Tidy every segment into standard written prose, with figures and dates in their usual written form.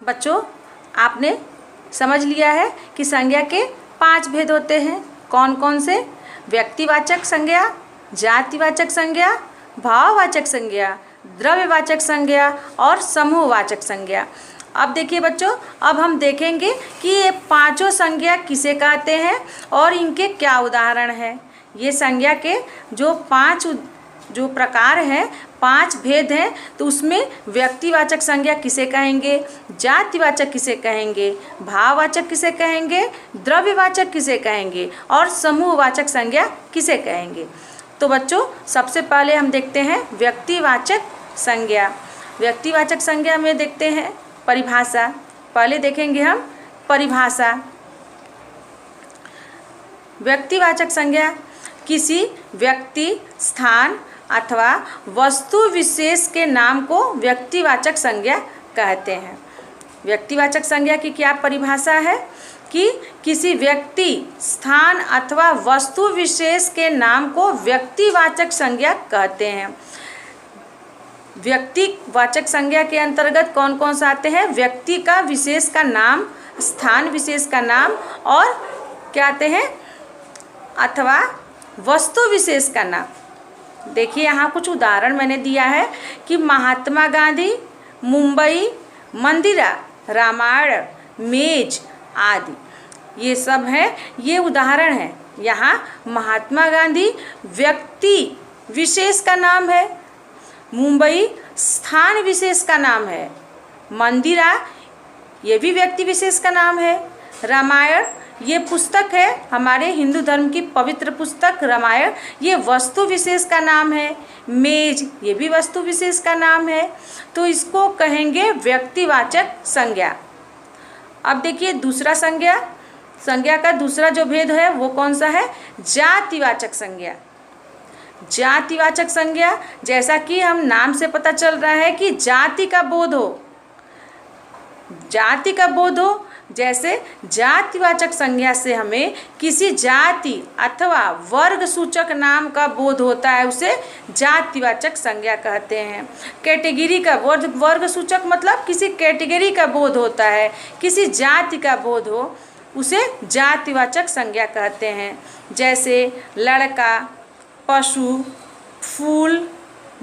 बच्चों, आपने समझ लिया है कि संज्ञा के 5 भेद होते हैं। कौन कौन से? व्यक्तिवाचक संज्ञा, जातिवाचक संज्ञा, भाववाचक संज्ञा, द्रव्यवाचक संज्ञा और समूहवाचक संज्ञा। अब देखिए बच्चों, अब हम देखेंगे कि ये पांचों संज्ञा किसे कहते हैं और इनके क्या उदाहरण हैं। ये संज्ञा के जो 5 प्रकार हैं, 5 भेद हैं, तो उसमें व्यक्तिवाचक संज्ञा किसे कहेंगे, जातिवाचक किसे कहेंगे, भाववाचक किसे कहेंगे, द्रव्यवाचक किसे कहेंगे और समूहवाचक संज्ञा किसे कहेंगे। तो बच्चों, सबसे पहले हम देखते हैं व्यक्तिवाचक संज्ञा। व्यक्तिवाचक संज्ञा में देखते हैं परिभाषा। पहले देखेंगे हम परिभाषा। व्यक्तिवाचक संज्ञा किसी व्यक्ति, स्थान अथवा वस्तु विशेष के नाम को व्यक्तिवाचक संज्ञा कहते हैं। व्यक्तिवाचक संज्ञा की क्या परिभाषा है कि किसी व्यक्ति, स्थान अथवा वस्तु विशेष के नाम को व्यक्तिवाचक संज्ञा कहते हैं। व्यक्तिवाचक संज्ञा के अंतर्गत कौन कौन सा आते हैं? व्यक्ति का विशेष का नाम, स्थान विशेष का नाम और क्या आते हैं? अथवा वस्तु विशेष का नाम। देखिए यहाँ कुछ उदाहरण मैंने दिया है कि महात्मा गांधी, मुंबई, मंदिरा, रामायण, मेज आदि, ये सब हैं, ये उदाहरण हैं। यहाँ महात्मा गांधी व्यक्ति विशेष का नाम है, मुंबई स्थान विशेष का नाम है, मंदिरा ये भी व्यक्ति विशेष का नाम है, रामायण ये पुस्तक है, हमारे हिंदू धर्म की पवित्र पुस्तक रामायण, ये वस्तु विशेष का नाम है, मेज ये भी वस्तु विशेष का नाम है। तो इसको कहेंगे व्यक्तिवाचक संज्ञा। अब देखिए दूसरा संज्ञा का दूसरा जो भेद है वो कौन सा है? जातिवाचक संज्ञा। जातिवाचक संज्ञा, जैसा कि हम नाम से पता चल रहा है कि जाति का बोध हो, जाति का बोध हो, जैसे जातिवाचक संज्ञा से हमें किसी जाति अथवा वर्ग सूचक नाम का बोध होता है, उसे जातिवाचक संज्ञा कहते हैं। कैटेगरी का वर्ग सूचक मतलब किसी कैटेगरी का बोध होता है, किसी जाति का बोध हो, उसे जातिवाचक संज्ञा कहते हैं। जैसे लड़का, पशु, फूल,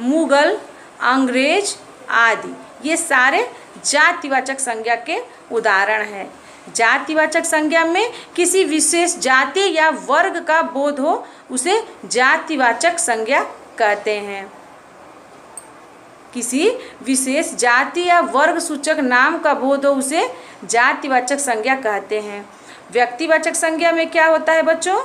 मुगल, अंग्रेज आदि, ये सारे जातिवाचक संज्ञा के उदाहरण हैं। जातिवाचक संज्ञा में किसी विशेष जाति या वर्ग का बोध हो, उसे जातिवाचक संज्ञा कहते हैं। किसी विशेष जाति या वर्ग सूचक नाम का बोध हो, उसे जातिवाचक संज्ञा कहते हैं। व्यक्तिवाचक संज्ञा में क्या होता है बच्चों?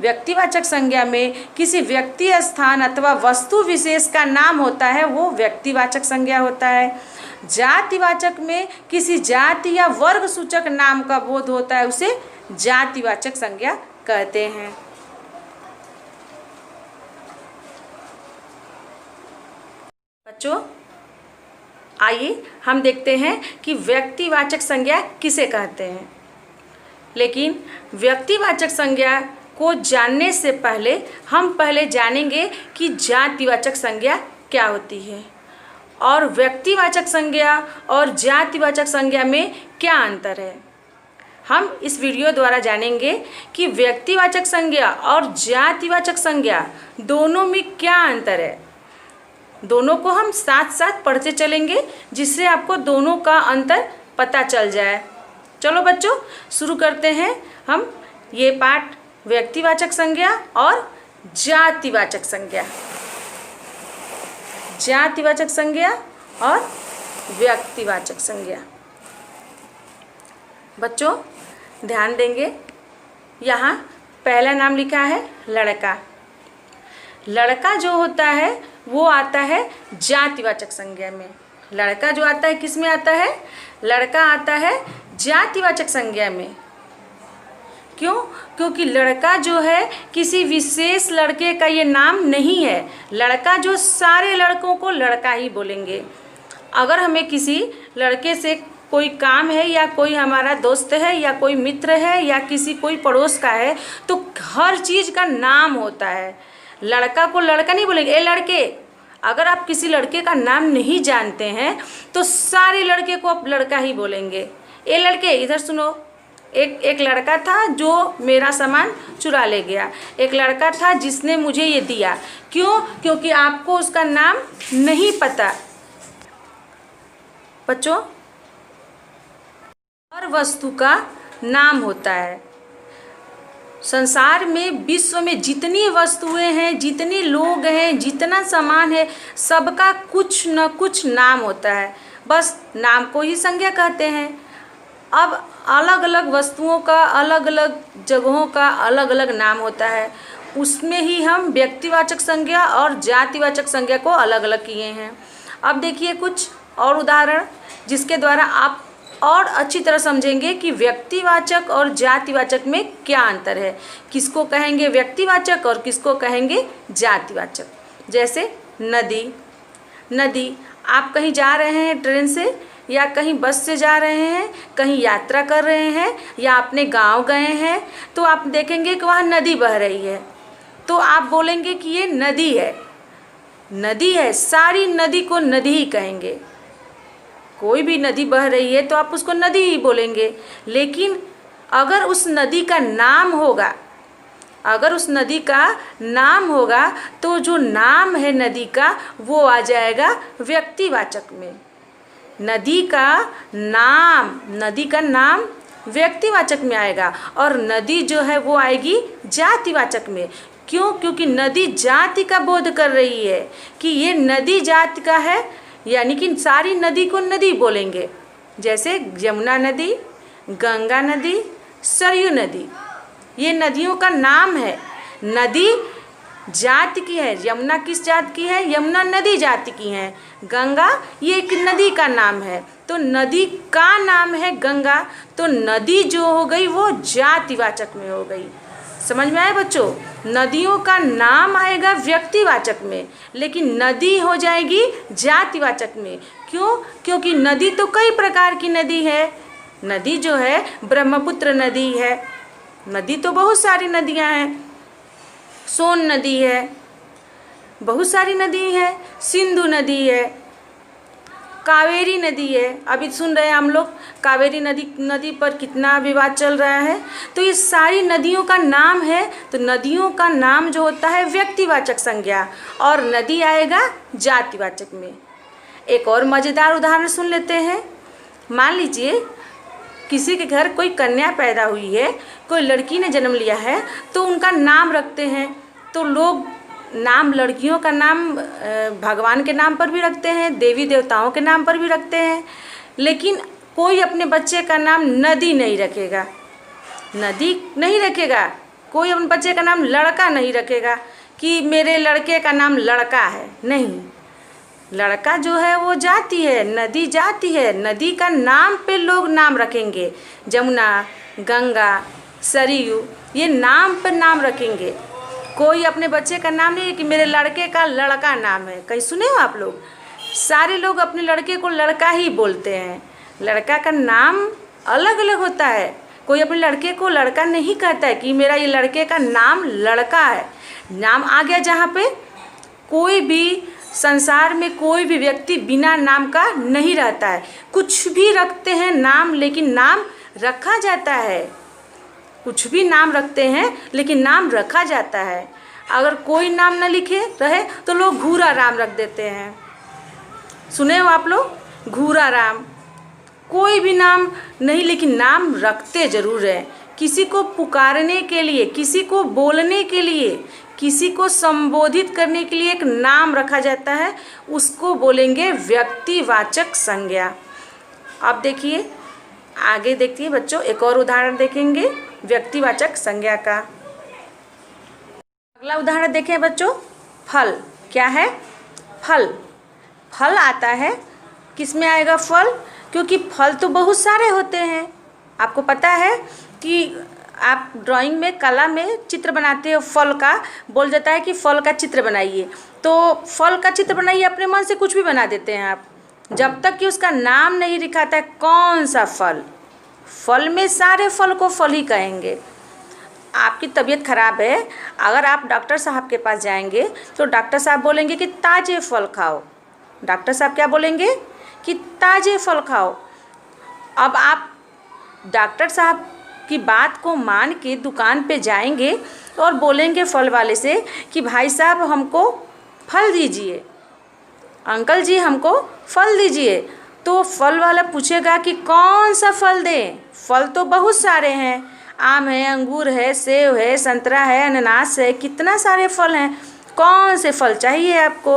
व्यक्तिवाचक संज्ञा में किसी व्यक्ति, स्थान अथवा वस्तु विशेष का नाम होता है, वो व्यक्तिवाचक संज्ञा होता है। जातिवाचक में किसी जाति या वर्ग सूचक नाम का बोध होता है, उसे जातिवाचक संज्ञा कहते हैं। बच्चों, आइए हम देखते हैं कि व्यक्तिवाचक संज्ञा किसे कहते हैं। लेकिन व्यक्तिवाचक संज्ञा को जानने से पहले हम पहले जानेंगे कि जातिवाचक संज्ञा क्या होती है और व्यक्तिवाचक संज्ञा और जातिवाचक संज्ञा में क्या अंतर है। हम इस वीडियो द्वारा जानेंगे कि व्यक्तिवाचक संज्ञा और जातिवाचक संज्ञा दोनों में क्या अंतर है। दोनों को हम साथ साथ पढ़ते चलेंगे, जिससे आपको दोनों का अंतर पता चल जाए। चलो बच्चों, शुरू करते हैं हम ये पाठ, व्यक्तिवाचक संज्ञा और जातिवाचक संज्ञा। जातिवाचक संज्ञा और व्यक्तिवाचक संज्ञा। बच्चों ध्यान देंगे, यहाँ पहला नाम लिखा है लड़का। लड़का जो होता है वो आता है जातिवाचक संज्ञा में। लड़का जो आता है किस में आता है? लड़का आता है जातिवाचक संज्ञा में। क्यों? क्योंकि लड़का जो है किसी विशेष लड़के का ये नाम नहीं है। लड़का जो सारे लड़कों को लड़का ही बोलेंगे। अगर हमें किसी लड़के से कोई काम है या कोई हमारा दोस्त है या कोई मित्र है या किसी कोई पड़ोस का है, तो हर चीज़ का नाम होता है। लड़का को लड़का नहीं बोलेंगे, ए लड़के, अगर आप किसी लड़के का नाम नहीं जानते हैं तो सारे लड़के को आप लड़का ही बोलेंगे। ए लड़के इधर सुनो, एक लड़का था जो मेरा सामान चुरा ले गया, एक लड़का था जिसने मुझे ये दिया। क्यों? क्योंकि आपको उसका नाम नहीं पता। बच्चों, हर वस्तु का नाम होता है। संसार में, विश्व में जितनी वस्तुएं हैं, जितने लोग हैं, जितना सामान है, सबका कुछ न कुछ नाम होता है। बस नाम को ही संज्ञा कहते हैं। अब अलग अलग वस्तुओं का, अलग अलग जगहों का अलग अलग नाम होता है। उसमें ही हम व्यक्तिवाचक संज्ञा और जातिवाचक संज्ञा को अलग अलग किए हैं। अब देखिए कुछ और उदाहरण जिसके द्वारा आप और अच्छी तरह समझेंगे कि व्यक्तिवाचक और जातिवाचक में क्या अंतर है, किसको कहेंगे व्यक्तिवाचक और किसको कहेंगे जातिवाचक। जैसे नदी। नदी, आप कहीं जा रहे हैं ट्रेन से या कहीं बस से जा रहे हैं, कहीं यात्रा कर रहे हैं या अपने गांव गए हैं, तो आप देखेंगे कि वहाँ नदी बह रही है, तो आप बोलेंगे कि ये नदी है। नदी है, सारी नदी को नदी ही कहेंगे। कोई भी नदी बह रही है तो आप उसको नदी ही बोलेंगे। लेकिन अगर उस नदी का नाम होगा, अगर उस नदी का नाम होगा तो जो नाम है नदी का वो आ जाएगा व्यक्तिवाचक में। नदी का नाम व्यक्तिवाचक में आएगा और नदी जो है वो आएगी जातिवाचक में। क्यों? क्योंकि नदी जाति का बोध कर रही है कि ये नदी जाति का है, यानी कि सारी नदी को नदी बोलेंगे। जैसे यमुना नदी, गंगा नदी, सरयू नदी, ये नदियों का नाम है। नदी जाति की है। यमुना किस जाति की है? यमुना नदी जाति की है। गंगा ये एक नदी का नाम है, तो नदी का नाम है गंगा, तो नदी जो हो गई वो जातिवाचक में हो गई। समझ में आया बच्चों? नदियों का नाम आएगा व्यक्तिवाचक में, लेकिन नदी हो जाएगी जातिवाचक में। क्यों? क्योंकि नदी तो कई प्रकार की नदी है। नदी जो है ब्रह्मपुत्र नदी है, नदी तो बहुत सारी नदियां हैं। सोन नदी है, बहुत सारी नदी है। सिंधु नदी है, कावेरी नदी है। अभी सुन रहे हैं हम लोग कावेरी नदी पर कितना विवाद चल रहा है। तो ये सारी नदियों का नाम है। तो नदियों का नाम जो होता है व्यक्तिवाचक संज्ञा और नदी आएगा जातिवाचक में। एक और मज़ेदार उदाहरण सुन लेते हैं। मान लीजिए किसी के घर कोई कन्या पैदा हुई है, कोई लड़की ने जन्म लिया है, तो उनका नाम रखते हैं। तो लोग नाम, लड़कियों का नाम भगवान के नाम पर भी रखते हैं, देवी देवताओं के नाम पर भी रखते हैं, लेकिन कोई अपने बच्चे का नाम नदी नहीं रखेगा। नदी नहीं रखेगा। कोई अपने बच्चे का नाम लड़का नहीं रखेगा कि मेरे लड़के का नाम लड़का है। नहीं, लड़का जो है वो जाति है, नदी जाति है। नदी का नाम पे लोग नाम रखेंगे। जमुना, गंगा, सरयू, ये नाम पर नाम रखेंगे। कोई अपने बच्चे का नाम नहीं है कि मेरे लड़के का लड़का नाम है। कहीं सुने हो आप लोग? सारे लोग अपने लड़के को लड़का ही बोलते हैं। लड़का का नाम अलग अलग होता है। कोई अपने लड़के को लड़का नहीं कहता है कि मेरा ये लड़के का नाम लड़का है। नाम आ गया जहाँ पे। कोई भी संसार में कोई भी व्यक्ति बिना नाम का नहीं रहता है। कुछ भी रखते हैं नाम, लेकिन नाम रखा जाता है। कुछ भी नाम रखते हैं लेकिन नाम रखा जाता है। अगर कोई नाम न लिखे रहे तो लोग घूरा राम रख देते हैं। सुने हो आप लोग? घूरा राम। कोई भी नाम नहीं, लेकिन नाम रखते ज़रूर हैं। किसी को पुकारने के लिए, किसी को बोलने के लिए, किसी को संबोधित करने के लिए एक नाम रखा जाता है, उसको बोलेंगे व्यक्तिवाचक संज्ञा। अब देखिए, आगे देखिए बच्चों, एक और उदाहरण देखेंगे व्यक्तिवाचक संज्ञा का। अगला उदाहरण देखें बच्चों। फल। क्या है? फल। फल आता है, किस में आएगा फल? क्योंकि फल तो बहुत सारे होते हैं। आपको पता है कि आप ड्राइंग में, कला में चित्र बनाते हो, फल का बोल जाता है कि फल का चित्र बनाइए। तो फल का चित्र बनाइए, अपने मन से कुछ भी बना देते हैं आप, जब तक कि उसका नाम नहीं लिखाता है कौन सा फल। फल में सारे फल को फल ही कहेंगे। आपकी तबीयत खराब है, अगर आप डॉक्टर साहब के पास जाएंगे तो डॉक्टर साहब बोलेंगे कि ताज़े फल खाओ। डॉक्टर साहब क्या बोलेंगे कि ताज़े फल खाओ। अब आप डॉक्टर साहब की बात को मान के दुकान पे जाएंगे और बोलेंगे फल वाले से कि भाई साहब हमको फल दीजिए, अंकल जी हमको फल दीजिए। तो फल वाला पूछेगा कि कौन सा फल दें? फल तो बहुत सारे हैं, आम है, अंगूर है, सेब है, संतरा है, अनानास है, कितना सारे फल हैं, कौन से फल चाहिए आपको?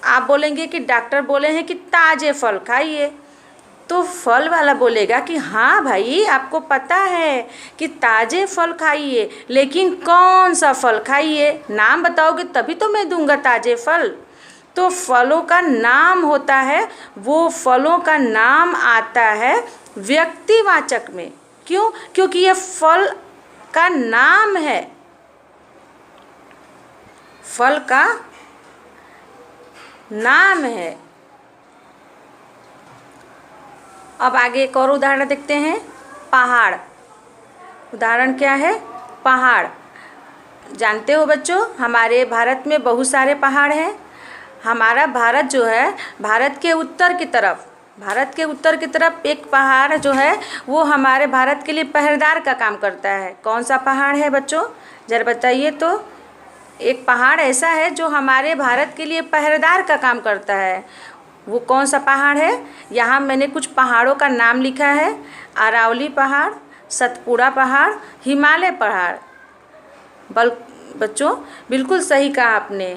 आप बोलेंगे कि डॉक्टर बोले हैं कि ताज़े फल खाइए। तो फल वाला बोलेगा कि हाँ भाई, आपको पता है कि ताज़े फल खाइए, लेकिन कौन सा फल खाइए? नाम बताओगे तभी तो मैं दूंगा ताज़े फल। तो फलों का नाम होता है, वो फलों का नाम आता है व्यक्तिवाचक में। क्यों? क्योंकि ये फल का नाम है, फल का नाम है। अब आगे एक और उदाहरण देखते हैं, पहाड़। उदाहरण क्या है? पहाड़। जानते हो बच्चों, हमारे भारत में बहुत सारे पहाड़ हैं। हमारा भारत जो है, भारत के उत्तर की तरफ एक पहाड़ जो है वो हमारे भारत के लिए पहरेदार का काम करता है। कौन सा पहाड़ है बच्चों, ज़रा बताइए तो। एक पहाड़ ऐसा है जो हमारे भारत के लिए पहरेदार का काम करता है, वो कौन सा पहाड़ है? यहाँ मैंने कुछ पहाड़ों का नाम लिखा है, अरावली पहाड़, सतपुड़ा पहाड़, हिमालय पहाड़। बच्चों बिल्कुल सही कहा आपने।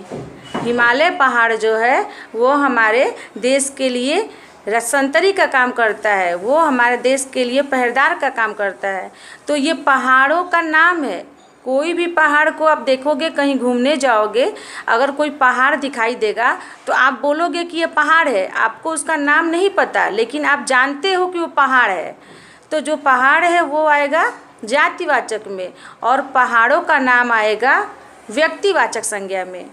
हिमालय पहाड़ जो है वो हमारे देश के लिए रसंतरी का काम करता है, वो हमारे देश के लिए पहरेदार का काम करता है। तो ये पहाड़ों का नाम है। कोई भी पहाड़ को आप देखोगे, कहीं घूमने जाओगे, अगर कोई पहाड़ दिखाई देगा तो आप बोलोगे कि ये पहाड़ है। आपको उसका नाम नहीं पता, लेकिन आप जानते हो कि वो पहाड़ है। तो जो पहाड़ है वो आएगा जातिवाचक में, और पहाड़ों का नाम आएगा व्यक्तिवाचक संज्ञा में।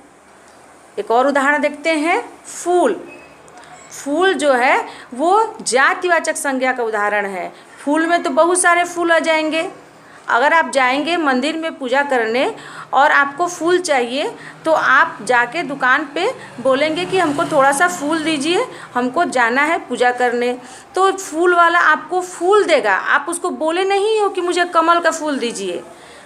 एक और उदाहरण देखते हैं, फूल। फूल जो है वो जातिवाचक संज्ञा का उदाहरण है। फूल में तो बहुत सारे फूल आ जाएंगे। अगर आप जाएंगे मंदिर में पूजा करने और आपको फूल चाहिए, तो आप जाके दुकान पे बोलेंगे कि हमको थोड़ा सा फूल दीजिए, हमको जाना है पूजा करने। तो फूल वाला आपको फूल देगा। आप उसको बोले नहीं हो कि मुझे कमल का फूल दीजिए,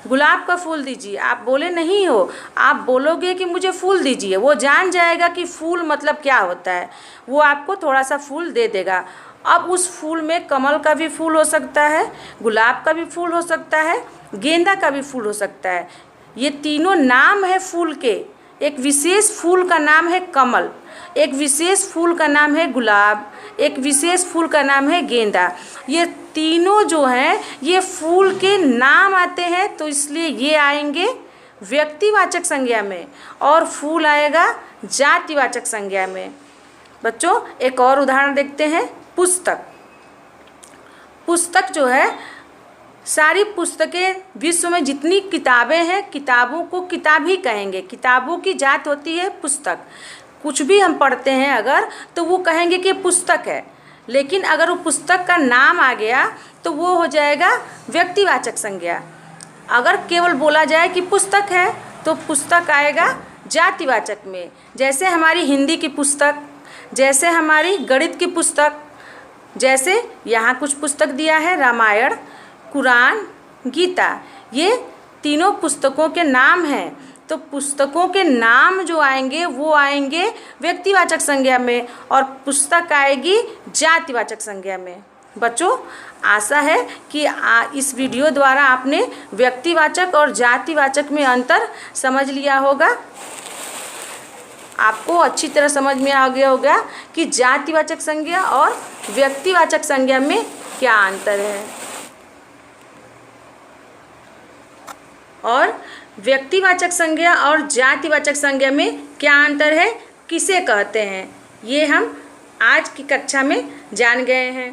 गुलाब का फूल दीजिए, आप बोले नहीं हो। आप बोलोगे कि मुझे फूल दीजिए, वो जान जाएगा कि फूल मतलब क्या होता है, वो आपको थोड़ा सा फूल दे देगा। अब उस फूल में कमल का भी फूल हो सकता है, गुलाब का भी फूल हो सकता है, गेंदा का भी फूल हो सकता है। ये तीनों नाम है फूल के। एक विशेष फूल का नाम है कमल, एक विशेष फूल का नाम है गुलाब, एक विशेष फूल का नाम है गेंदा। ये तीनों जो हैं ये फूल के नाम आते हैं, तो इसलिए ये आएंगे व्यक्तिवाचक संज्ञा में, और फूल आएगा जातिवाचक संज्ञा में। बच्चों एक और उदाहरण देखते हैं, पुस्तक। पुस्तक जो है, सारी पुस्तकें, विश्व में जितनी किताबें हैं, किताबों को किताब ही कहेंगे। किताबों की जात होती है पुस्तक। कुछ भी हम पढ़ते हैं अगर, तो वो कहेंगे कि पुस्तक है। लेकिन अगर वो पुस्तक का नाम आ गया तो वो हो जाएगा व्यक्तिवाचक संज्ञा। अगर केवल बोला जाए कि पुस्तक है तो पुस्तक आएगा जातिवाचक में। जैसे हमारी हिंदी की पुस्तक, जैसे हमारी गणित की पुस्तक, जैसे यहाँ कुछ पुस्तक दिया है, रामायण, कुरान, गीता, ये तीनों पुस्तकों के नाम हैं। तो पुस्तकों के नाम जो आएंगे वो आएंगे व्यक्तिवाचक संज्ञा में, और पुस्तक आएगी जातिवाचक संज्ञा में। बच्चों आशा है कि इस वीडियो द्वारा आपने व्यक्तिवाचक और जातिवाचक में अंतर समझ लिया होगा। आपको अच्छी तरह समझ में आ गया होगा कि जातिवाचक संज्ञा और व्यक्तिवाचक संज्ञा में क्या अंतर है, और व्यक्तिवाचक संज्ञा और जातिवाचक संज्ञा में क्या अंतर है, किसे कहते हैं, ये हम आज की कक्षा में जान गए हैं।